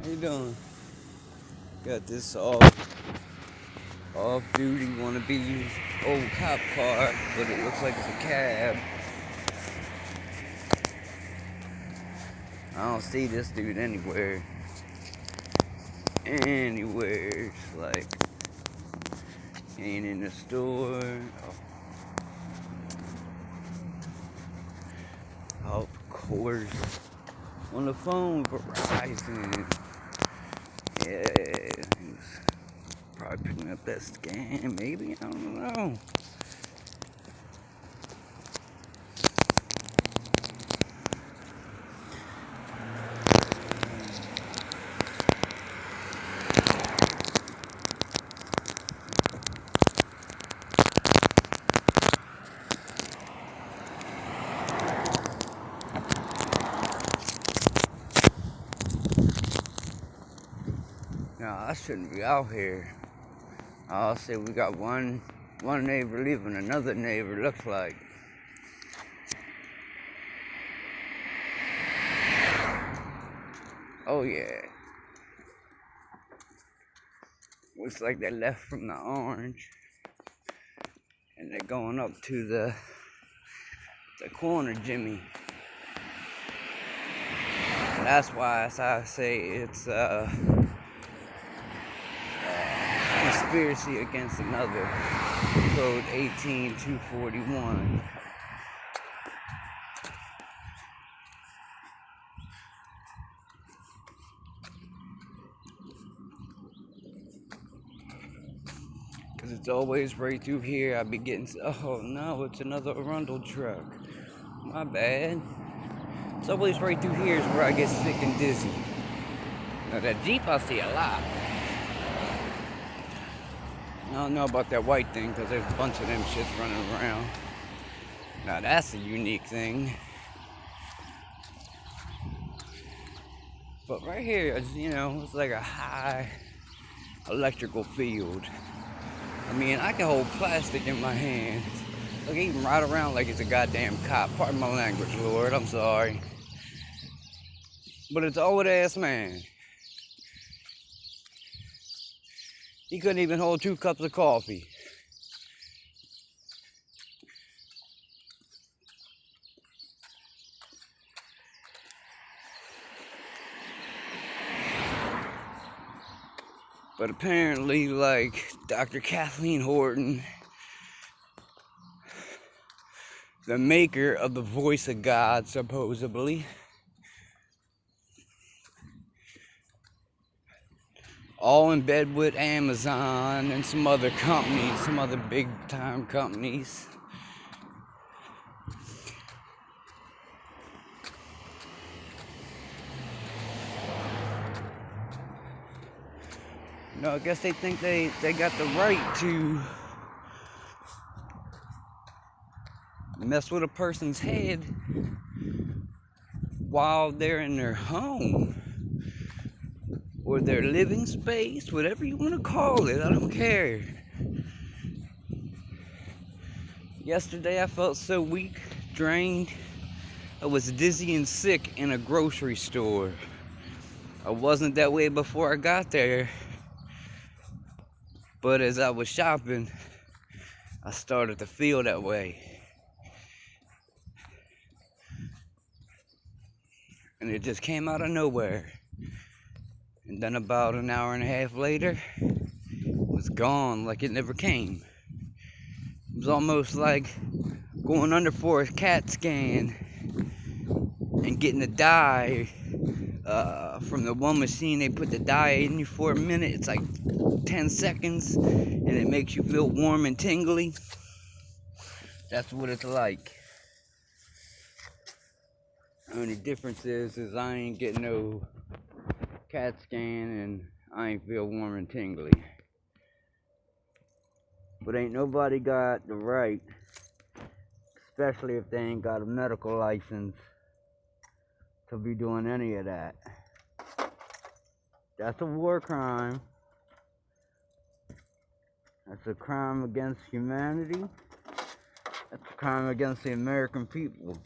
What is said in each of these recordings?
you doing? Got this off duty wannabe old cop car, but it looks like it's a cab. I don't see this dude anywhere. Anywhere. It's like he ain't in the store. Oh, of course. On the phone with Verizon. Yeah, he's probably picking up that scan, maybe. I don't know. No, I shouldn't be out here. I'll say we got one neighbor leaving another neighbor, looks like. Oh yeah. Looks like they left from the orange. And they're going up to the corner Jimmy. And that's why I say it's conspiracy against another. Code 18241. Cause it's always right through here. I be getting, oh no, it's another Arundel truck. My bad. It's always right through here is where I get sick and dizzy. Now that Jeep I see a lot. I don't know about that white thing because there's a bunch of them shits running around. Now that's a unique thing. But right here is, it's like a high electrical field. I mean, I can hold plastic in my hand. Look, I can ride around like it's a goddamn cop. Pardon my language, Lord. I'm sorry. But it's an old ass man. He couldn't even hold 2 cups of coffee. But apparently, like Dr. Kathleen Horton, the maker of the voice of God, supposedly, all in bed with Amazon and some other companies, some other big time companies. I guess they think they got the right to mess with a person's head while they're in their home or their living space, whatever you want to call it. I don't care. Yesterday I felt so weak, drained. I was dizzy and sick in a grocery store. I wasn't that way before I got there. But as I was shopping, I started to feel that way. And it just came out of nowhere. And then about an hour and a half later, it was gone like it never came. It was almost like going under for a CAT scan and getting the dye from the one machine. They put the dye in you for a minute. It's like 10 seconds and it makes you feel warm and tingly. That's what it's like. The only difference is I ain't getting no CAT scan and I ain't feel warm and tingly. But ain't nobody got the right, especially if they ain't got a medical license, to be doing any of that. That's a war crime. That's a crime against humanity. That's a crime against the American people.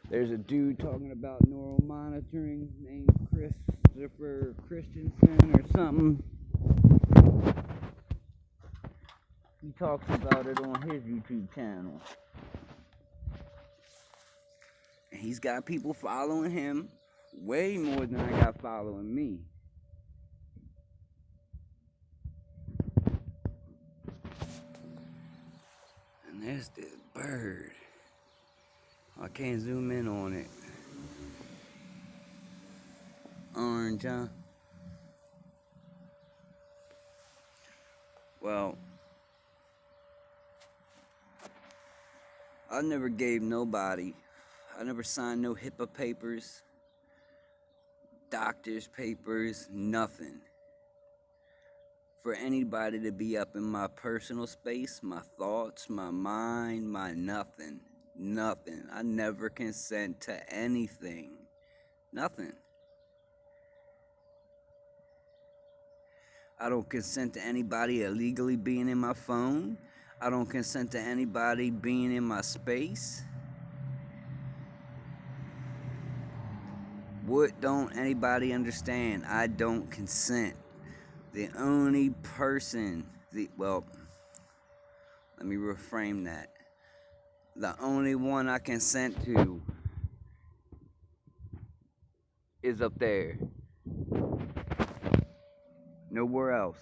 There's a dude talking about neural monitoring named Christopher Christensen or something. He talks about it on his YouTube channel. And he's got people following him way more than I got following me. And there's this bird. I can't zoom in on it. Orange, huh? Well, I never gave nobody, I never signed no HIPAA papers, doctor's papers, nothing. For anybody to be up in my personal space, my thoughts, my mind, my nothing. Nothing. I never consent to anything. Nothing. I don't consent to anybody illegally being in my phone. I don't consent to anybody being in my space. What don't anybody understand? I don't consent. The only person, well, let me reframe that. The only one I consent to is up there. Nowhere else.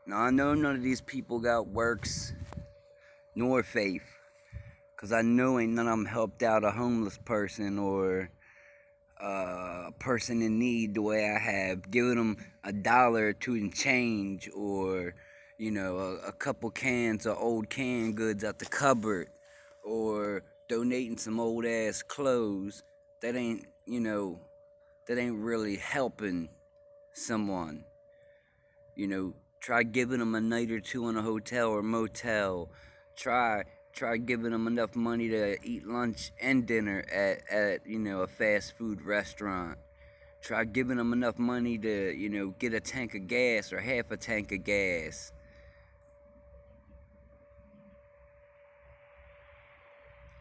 Now, I know none of these people got works nor faith, because I know ain't none of them helped out a homeless person or a person in need the way I have, giving them $1 or two in change, or, you know, a couple cans of old canned goods out the cupboard, or donating some old ass clothes. That ain't, you know, that ain't really helping someone. You know, try giving them a night or two in a hotel or motel. Try giving them enough money to eat lunch and dinner at you know, a fast food restaurant. Try giving them enough money to, you know, get a tank of gas or half a tank of gas.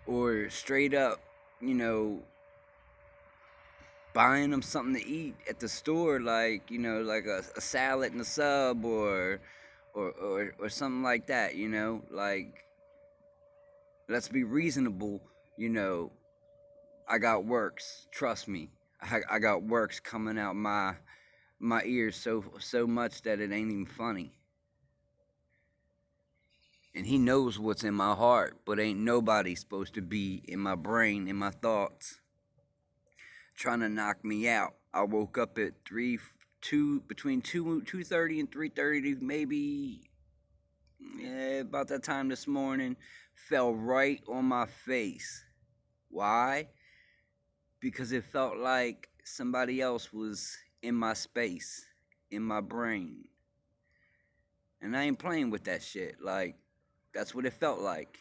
Or straight up, you know, buying them something to eat at the store, like, you know, like a salad and a sub, or something like that, you know. Like, let's be reasonable, you know. I got works, trust me. I got works coming out my ears so much that it ain't even funny. And he knows what's in my heart, but ain't nobody supposed to be in my brain, in my thoughts, trying to knock me out. I woke up at between 2:30 and 3:30, maybe, yeah, about that time this morning. Fell right on my face. Why? Because it felt like somebody else was in my space, in my brain. And I ain't playing with that shit. Like, that's what it felt like.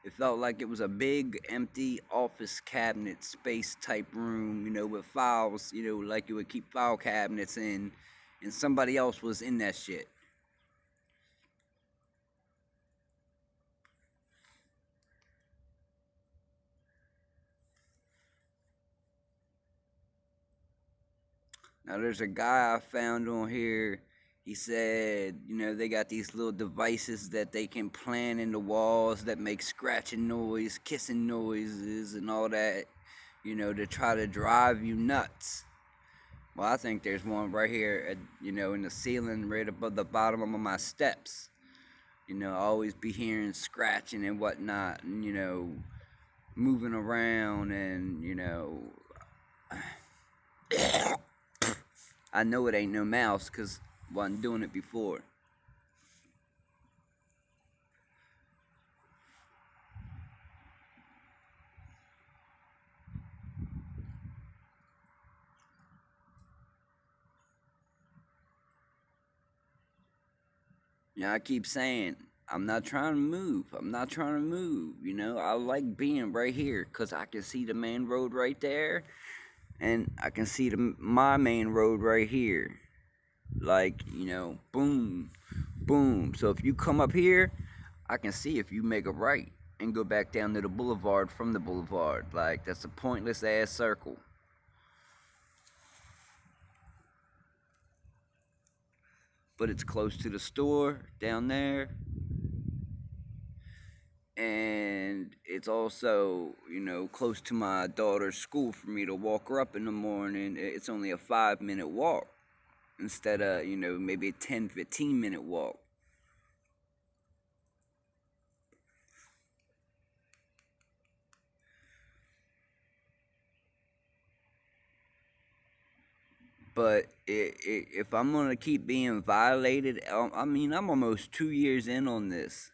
It felt like it was a big, empty office cabinet space type room, you know, with files, you know, like you would keep file cabinets in, and somebody else was in that shit. Now, there's a guy I found on here. He said, you know, they got these little devices that they can plant in the walls that make scratching noise, kissing noises, and all that, you know, to try to drive you nuts. Well, I think there's one right here, you know, in the ceiling right above the bottom of my steps. You know, I always be hearing scratching and whatnot, and, you know, moving around, and, you know, I know it ain't no mouse because I wasn't doing it before. You know, I keep saying, I'm not trying to move. I'm not trying to move. You know, I like being right here because I can see the main road right there. And I can see my main road right here. Like, boom, boom. So if you come up here, I can see if you make a right and go back down to the boulevard from the boulevard. Like, that's a pointless ass circle. But it's close to the store down there. And it's also, close to my daughter's school for me to walk her up in the morning. It's only a 5-minute walk instead of, maybe a 10-15-minute walk. But if I'm going to keep being violated, I'm almost 2 years in on this.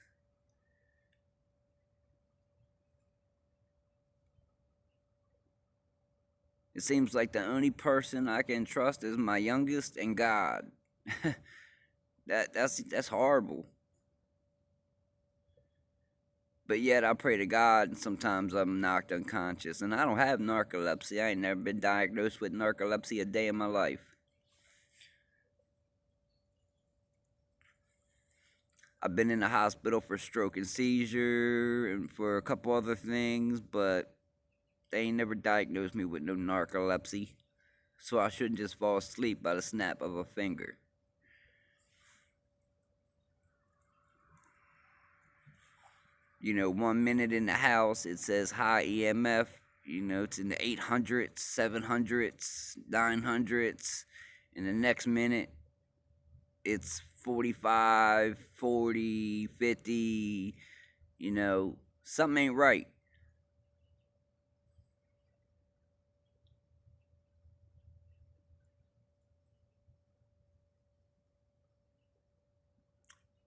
It seems like the only person I can trust is my youngest and God. That's horrible. But yet I pray to God and sometimes I'm knocked unconscious. And I don't have narcolepsy. I ain't never been diagnosed with narcolepsy a day in my life. I've been in the hospital for stroke and seizure and for a couple other things, but they ain't never diagnosed me with no narcolepsy. So I shouldn't just fall asleep by the snap of a finger. 1 minute in the house, it says high EMF. It's in the 800s, 700s, 900s. And the next minute, it's 45, 40, 50. Something ain't right.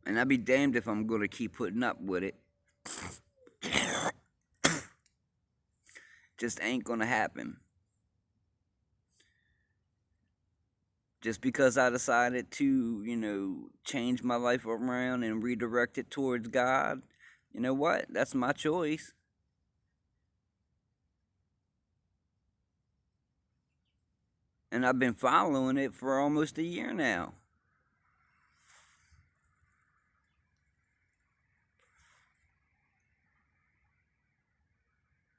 And I'd be damned if I'm going to keep putting up with it. Just ain't going to happen. Just because I decided to, change my life around and redirect it towards God, you know what? That's my choice. And I've been following it for almost a year now.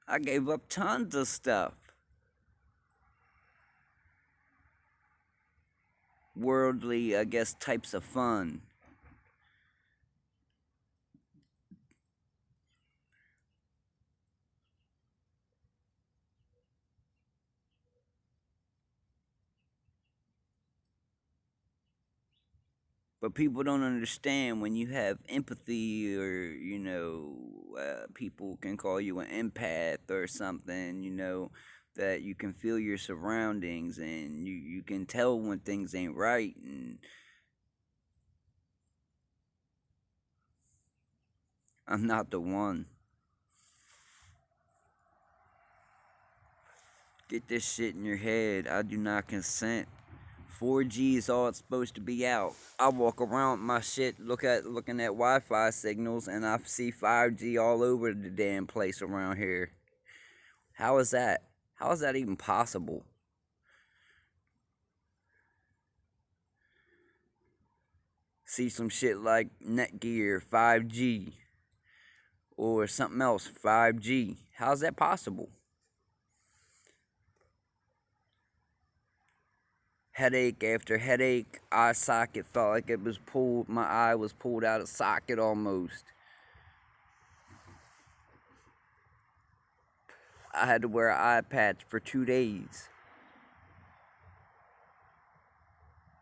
I gave up tons of stuff. Worldly, I guess, types of fun. But people don't understand when you have empathy or, people can call you an empath or something, that you can feel your surroundings and you can tell when things ain't right. And I'm not the one. Get this shit in your head. I do not consent. 4G is all it's supposed to be out. I walk around my shit, looking at Wi-Fi signals, and I see 5G all over the damn place around here. How is that? How is that even possible? See some shit like Netgear 5G or something else 5G. How's that possible? Headache after headache, eye socket felt like it was pulled, my eye was pulled out of socket almost. I had to wear an eye patch for 2 days.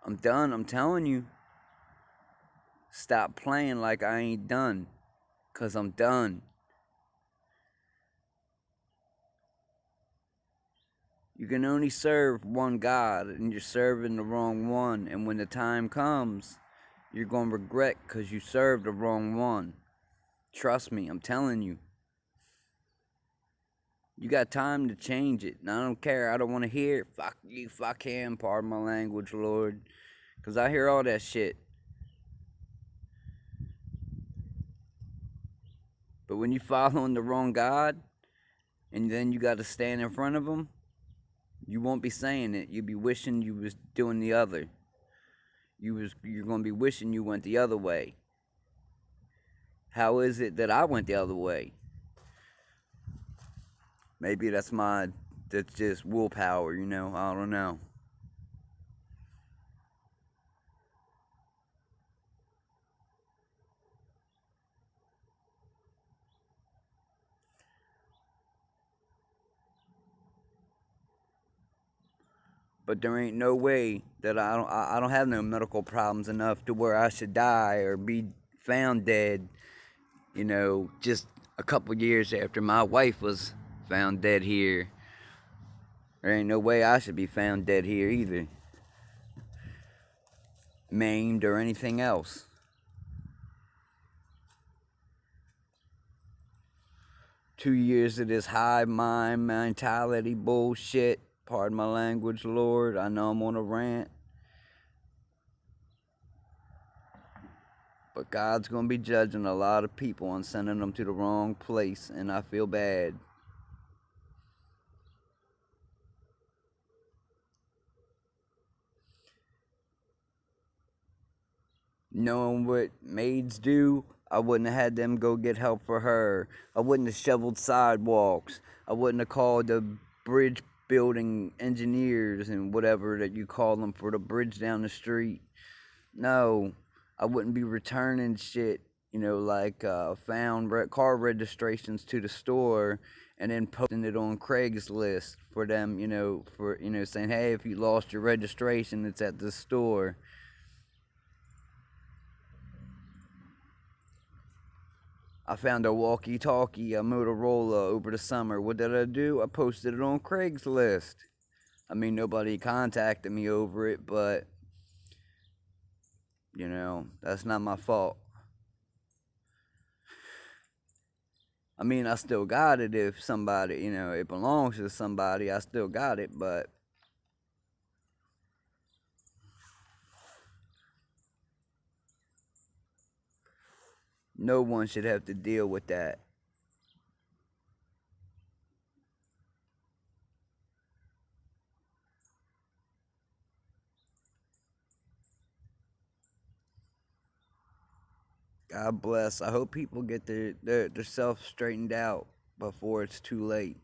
I'm done, I'm telling you. Stop playing like I ain't done, 'cause I'm done. You can only serve one God, and you're serving the wrong one. And when the time comes, you're going to regret because you served the wrong one. Trust me, I'm telling you. You got time to change it. And I don't care. I don't want to hear it. Fuck you, fuck him. Pardon my language, Lord. Because I hear all that shit. But when you following the wrong God, and then you got to stand in front of him, You won't be saying it. You'll be wishing you was doing the other. You're gonna be wishing you went the other way. How is it that I went the other way? Maybe that's just willpower, you know? I don't know. But there ain't no way that I don't have no medical problems enough to where I should die or be found dead, you know, just a couple years after my wife was found dead here. There ain't no way I should be found dead here either, maimed or anything else. 2 years of this hive mind mentality bullshit. Pardon my language, Lord. I know I'm on a rant. But God's going to be judging a lot of people and sending them to the wrong place, and I feel bad. Knowing what maids do, I wouldn't have had them go get help for her. I wouldn't have shoveled sidewalks. I wouldn't have called the bridge building engineers and whatever that you call them for the bridge down the street. No, I wouldn't be returning shit, you know, like found car registrations to the store and then posting it on Craigslist for them, you know, saying, hey, if you lost your registration, it's at the store. I found a walkie-talkie, a Motorola over the summer. What did I do? I posted it on Craigslist. I mean, nobody contacted me over it, but, you know, that's not my fault. I mean, I still got it if somebody, you know, it belongs to somebody. I still got it, but no one should have to deal with that. God bless. I hope people get their self straightened out before it's too late.